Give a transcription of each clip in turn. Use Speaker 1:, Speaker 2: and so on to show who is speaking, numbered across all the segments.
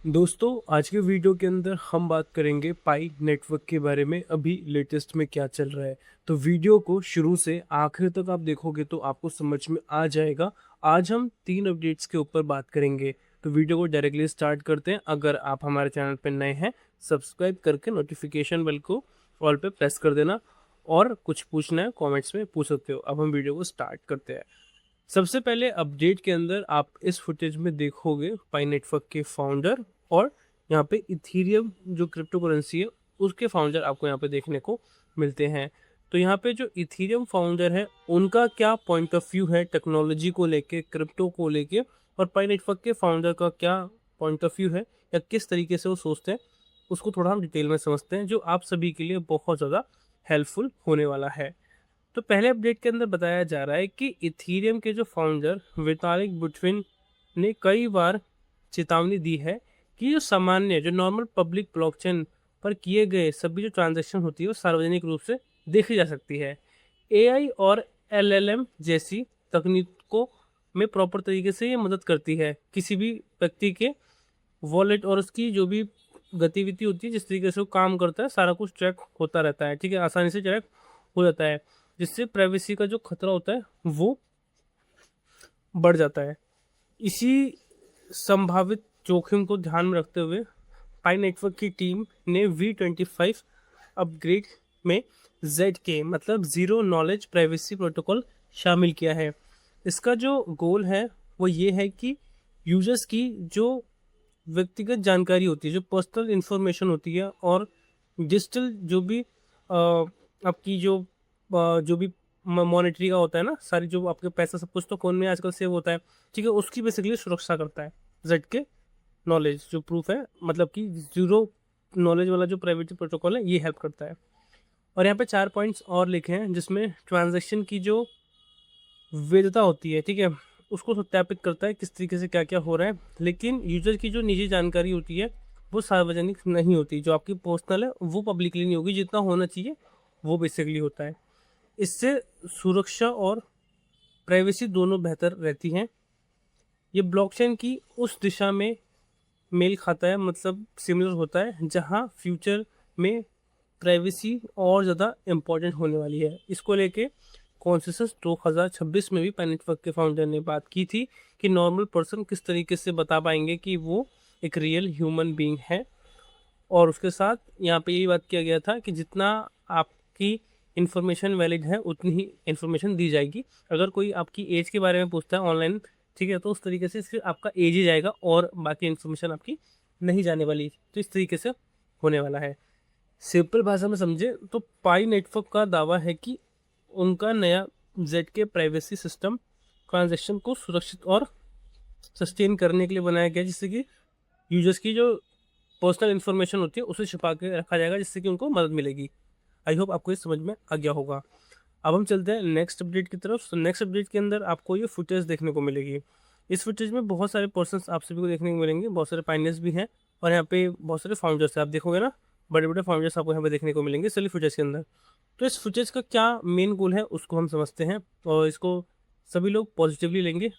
Speaker 1: दोस्तों, आज के वीडियो के अंदर हम बात करेंगे पाई नेटवर्क के बारे में। अभी लेटेस्ट में क्या चल रहा है, तो वीडियो को शुरू से आखिर तक आप देखोगे तो आपको समझ में आ जाएगा। आज हम 3 अपडेट्स के ऊपर बात करेंगे, तो वीडियो को डायरेक्टली स्टार्ट करते हैं। अगर आप हमारे चैनल पर नए हैं, सब्सक्राइब करके नोटिफिकेशन बेल को ऑल पे प्रेस कर देना, और कुछ पूछना है कॉमेंट्स में पूछ सकते हो। अब हम वीडियो को स्टार्ट करते हैं। सबसे पहले अपडेट के अंदर आप इस फुटेज में देखोगे पाई नेटवर्क के फाउंडर और यहाँ पे इथीरियम जो क्रिप्टो करेंसी है उसके फाउंडर आपको यहाँ पे देखने को मिलते हैं। तो यहाँ पे जो इथीरियम फाउंडर है उनका क्या पॉइंट ऑफ व्यू है टेक्नोलॉजी को लेके, क्रिप्टो को लेके, और पाई नेटवर्क के फाउंडर का क्या पॉइंट ऑफ व्यू है या किस तरीके से वो सोचते हैं, उसको थोड़ा हम डिटेल में समझते हैं, जो आप सभी के लिए बहुत ज़्यादा हेल्पफुल होने वाला है। तो पहले अपडेट के अंदर बताया जा रहा है कि इथीरियम के जो फाउंडर वितालिक बुटेरिन ने कई बार चेतावनी दी है कि जो नॉर्मल पब्लिक ब्लॉकचेन पर किए गए सभी जो ट्रांजैक्शन होती है वो सार्वजनिक रूप से देखी जा सकती है। एआई और एलएलएम जैसी तकनीकों में प्रॉपर तरीके से ये मदद करती है किसी भी व्यक्ति के वॉलेट और उसकी जो भी गतिविधि होती है, जिस तरीके से वो काम करता है, सारा कुछ ट्रैक होता रहता है। ठीक है, आसानी से ट्रैक हो जाता है, जिससे प्राइवेसी का जो खतरा होता है वो बढ़ जाता है। इसी संभावित जोखिम को ध्यान में रखते हुए पाई नेटवर्क की टीम ने V25 अपग्रेड में ZK मतलब ज़ीरो नॉलेज प्राइवेसी प्रोटोकॉल शामिल किया है। इसका जो गोल है वो ये है कि यूजर्स की जो व्यक्तिगत जानकारी होती है, जो पर्सनल इंफॉर्मेशन होती है, और डिजिटल जो भी आपकी जो भी मॉनेटरी का होता है ना, सारी जो आपके पैसा सब कुछ तो फ़ोन में आजकल सेव होता है, ठीक है, उसकी बेसिकली सुरक्षा करता है। जेड के नॉलेज जो प्रूफ है, मतलब कि ज़ीरो नॉलेज वाला जो प्राइवेसी प्रोटोकॉल है, ये हेल्प करता है। और यहाँ पे 4 पॉइंट्स और लिखे हैं, जिसमें ट्रांजैक्शन की जो वैधता होती है, ठीक है, उसको सत्यापित करता है किस तरीके से क्या क्या हो रहा है। लेकिन यूजर की जो निजी जानकारी होती है वो सार्वजनिक नहीं होती, जो आपकी पर्सनल है वो पब्लिकली नहीं होगी, जितना होना चाहिए वो बेसिकली होता है। इससे सुरक्षा और प्राइवेसी दोनों बेहतर रहती हैं। ये ब्लॉकचेन की उस दिशा में मेल खाता है, मतलब सिमिलर होता है, जहां फ्यूचर में प्राइवेसी और ज़्यादा इम्पोर्टेंट होने वाली है। इसको लेके कॉन्सेंसस 2026 में भी पाई नेटवर्क के फाउंडर ने बात की थी कि नॉर्मल पर्सन किस तरीके से बता पाएंगे कि वो एक रियल ह्यूमन बीइंग है। और उसके साथ यहाँ पे यही बात किया गया था कि जितना आपकी इन्फॉर्मेशन वैलिड है उतनी ही इन्फॉर्मेशन दी जाएगी। अगर कोई आपकी एज के बारे में पूछता है ऑनलाइन, ठीक है, तो उस तरीके से सिर्फ आपका एज ही जाएगा और बाकी इन्फॉर्मेशन आपकी नहीं जाने वाली। तो इस तरीके से होने वाला है। सिंपल भाषा में समझे तो पाई नेटवर्क का दावा है कि उनका नया ZK प्राइवेसी सिस्टम ट्रांजैक्शन को सुरक्षित और सस्टेन करने के लिए बनाया गया, जिससे कि यूजर्स की जो पर्सनल इन्फॉर्मेशन होती है उसे छिपा के रखा जाएगा, जिससे कि उनको मदद मिलेगी। आई होप आपको ये समझ में आ गया होगा। अब हम चलते हैं नेक्स्ट अपडेट की तरफ। तो नेक्स्ट अपडेट के अंदर आपको ये फुटेज देखने को मिलेगी। इस फुटेज में बहुत सारे पर्सन्स आप सभी को देखने को मिलेंगे, बहुत सारे पाइनियर्स भी हैं, और यहाँ पे बहुत सारे फाउंडर्स हैं। आप देखोगे ना, बड़े बड़े फाउंडर्स आपको यहाँ पे देखने को मिलेंगे सभी फुटेज के अंदर। तो इस फुटेज का क्या मेन गोल है उसको हम समझते हैं, और इसको सभी लोग पॉजिटिवली लेंगे।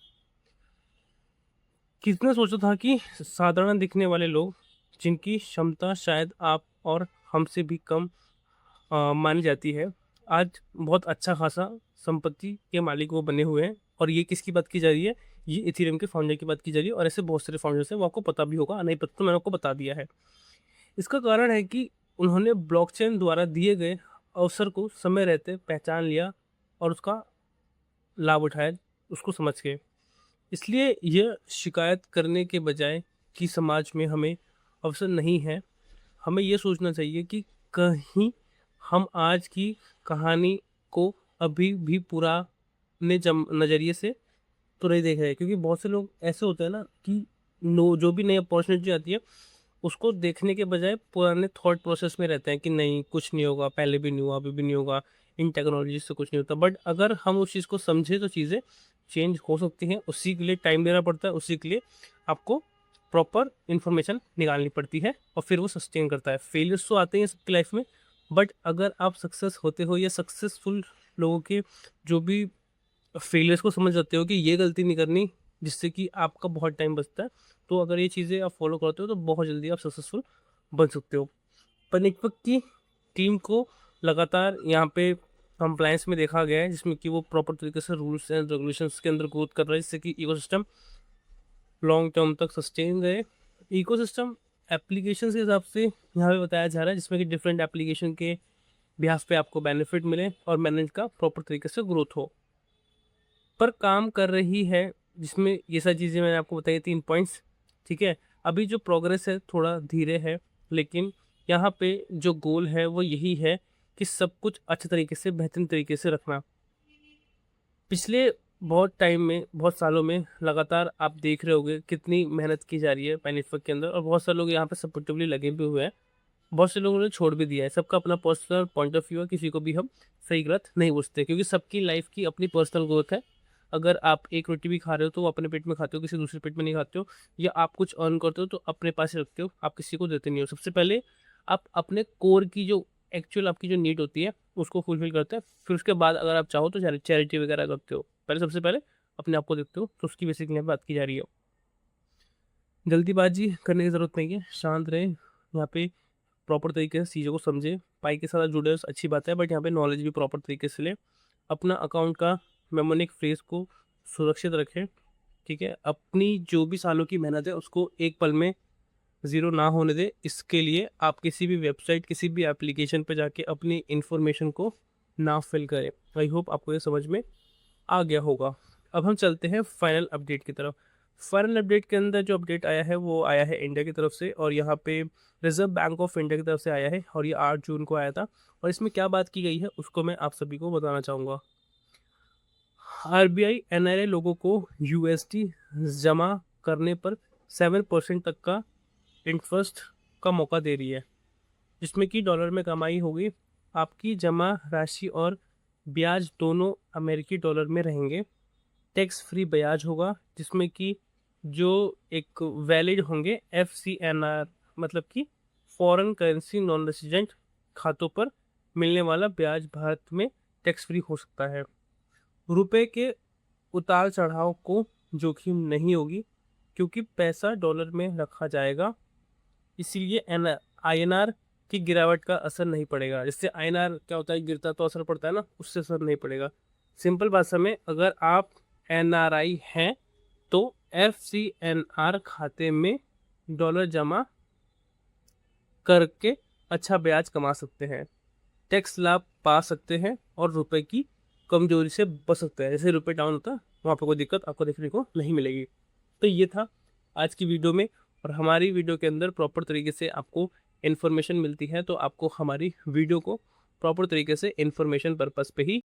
Speaker 1: किसने सोचा था कि साधारण दिखने वाले लोग, जिनकी क्षमता शायद आप और हमसे भी कम मानी जाती है, आज बहुत अच्छा खासा संपत्ति के मालिक वो बने हुए हैं। और ये किसकी बात की जा रही है? ये इथेरियम के फाउंडर की बात की जा रही है, और ऐसे बहुत सारे फाउंडर्स हैं, वो आपको पता भी होगा, नहीं पता तो मैंने आपको बता दिया है। इसका कारण है कि उन्होंने ब्लॉकचेन द्वारा दिए गए अवसर को समय रहते पहचान लिया और उसका लाभ उठाया, उसको समझ के। इसलिए यह शिकायत करने के बजाय कि समाज में हमें अवसर नहीं है, हमें यह सोचना चाहिए कि कहीं हम आज की कहानी को अभी भी पुराने नज़रिए से तो नहीं देख रहे। क्योंकि बहुत से लोग ऐसे होते हैं ना कि जो भी नई अपॉर्चुनिटी आती है उसको देखने के बजाय पुराने थॉट प्रोसेस में रहते हैं कि नहीं, कुछ नहीं होगा, पहले भी नहीं हुआ, अभी भी नहीं होगा, इन टेक्नोलॉजी से कुछ नहीं होता। बट अगर हम उस चीज़ को समझे तो चीज़ें चेंज हो सकती हैं। उसी के लिए टाइम देना पड़ता है, उसी के लिए आपको प्रॉपर इन्फॉर्मेशन निकालनी पड़ती है, और फिर वो सस्टेन करता है। फेलियर्स तो आते हैं सबकी लाइफ में, बट अगर आप सक्सेस होते हो या सक्सेसफुल लोगों के जो भी फेलियर्स को समझ जाते हो कि ये गलती नहीं करनी, जिससे कि आपका बहुत टाइम बचता है। तो अगर ये चीज़ें आप फॉलो करते हो तो बहुत जल्दी आप सक्सेसफुल बन सकते हो। पर नेटवर्क की टीम को लगातार यहाँ पे कंप्लायंस में देखा गया है, जिसमें कि वो प्रॉपर तरीके से रूल्स एंड रेगुलेशंस के अंदर ग्रोथ कर रहा है, जिससे कि इकोसिस्टम लॉन्ग टर्म तक सस्टेन रहे। इकोसिस्टम एप्लीकेशन के हिसाब से यहाँ पे बताया जा रहा है, जिसमें कि डिफरेंट एप्लीकेशन के बिहाफ पे आपको बेनिफिट मिले और मैनेज का प्रॉपर तरीके से ग्रोथ हो, पर काम कर रही है, जिसमें ये सारी चीज़ें मैंने आपको बताई 3 पॉइंट्स। ठीक है, अभी जो प्रोग्रेस है थोड़ा धीरे है, लेकिन यहाँ पे जो गोल है वो यही है कि सब कुछ अच्छे तरीके से बेहतरीन तरीके से रखना। पिछले बहुत टाइम में, बहुत सालों में लगातार आप देख रहे होंगे कितनी मेहनत की जा रही है पाई नेटवर्क के अंदर, और बहुत सारे लोग यहाँ पे सपोर्टिवली लगे भी हुए हैं। बहुत से लोगों ने छोड़ भी दिया है। सबका अपना पर्सनल पॉइंट ऑफ व्यू है, किसी को भी हम सही गलत नहीं पूछते, क्योंकि सबकी लाइफ की अपनी पर्सनल ग्रोथ है। अगर आप एक रोटी भी खा रहे हो तो वो अपने पेट में खाते हो, किसी दूसरे पेट में नहीं खाते हो। या आप कुछ अर्न करते हो तो अपने पास ही रखते हो, आप किसी को देते नहीं हो। सबसे पहले आप अपने कोर की जो एक्चुअल आपकी जो नीड होती है उसको फुलफिल करते हैं, फिर उसके बाद अगर आप चाहो तो चैरिटी वगैरह करते हो। पहले सबसे पहले अपने आप को देखते हो, तो उसकी बेसिकली यहाँ पे बात की जा रही है। जल्दीबाजी करने की ज़रूरत नहीं है, शांत रहे यहाँ पे, प्रॉपर तरीके से चीज़ों को समझे। पाई के साथ जुड़े अच्छी बात है, बट यहाँ पे नॉलेज भी प्रॉपर तरीके से ले। अपना अकाउंट का मेमोनिक फ्रेज को सुरक्षित रखें। ठीक है, अपनी जो भी सालों की मेहनत है उसको एक पल में ज़ीरो ना होने दे। इसके लिए आप किसी भी वेबसाइट, किसी भी एप्लीकेशन पर जाके अपनी इन्फॉर्मेशन को ना फिल करें। आई होप आपको ये समझ में आ गया होगा। अब हम चलते हैं फाइनल अपडेट की तरफ। फाइनल अपडेट के अंदर जो अपडेट आया है वो आया है इंडिया की तरफ से, और यहाँ पे रिजर्व बैंक ऑफ इंडिया की तरफ से आया है, और ये 8 जून को आया था। और इसमें क्या बात की गई है उसको मैं आप सभी को बताना चाहूँगा। आरबीआई एनआरआई लोगों को यूएसडी जमा करने पर 7% तक का इंटरेस्ट का मौका दे रही है, जिसमें कि डॉलर में कमाई होगी। आपकी जमा राशि और ब्याज दोनों अमेरिकी डॉलर में रहेंगे। टैक्स फ्री ब्याज होगा, जिसमें कि जो एक वैलिड होंगे FCNR, मतलब कि फॉरेन करेंसी नॉन रेसिडेंट खातों पर मिलने वाला ब्याज भारत में टैक्स फ्री हो सकता है। रुपए के उतार चढ़ाव को जोखिम नहीं होगी, क्योंकि पैसा डॉलर में रखा जाएगा, इसीलिए INR की गिरावट का असर नहीं पड़ेगा। जिससे INR क्या होता है, गिरता तो असर पड़ता है ना, उससे असर नहीं पड़ेगा। सिंपल भाषा में, अगर आप NRI हैं तो FCNR खाते में डॉलर जमा करके अच्छा ब्याज कमा सकते हैं, टैक्स लाभ पा सकते हैं, और रुपए की कमजोरी से बच सकते हैं। जैसे रुपए डाउन होता है वहाँ पे कोई दिक्कत आपको देखने को नहीं मिलेगी। तो ये था आज की वीडियो में, और हमारी वीडियो के अंदर प्रॉपर तरीके से आपको इन्फॉर्मेशन मिलती है, तो आपको हमारी वीडियो को प्रॉपर तरीके से इन्फॉर्मेशन पर्पस पे ही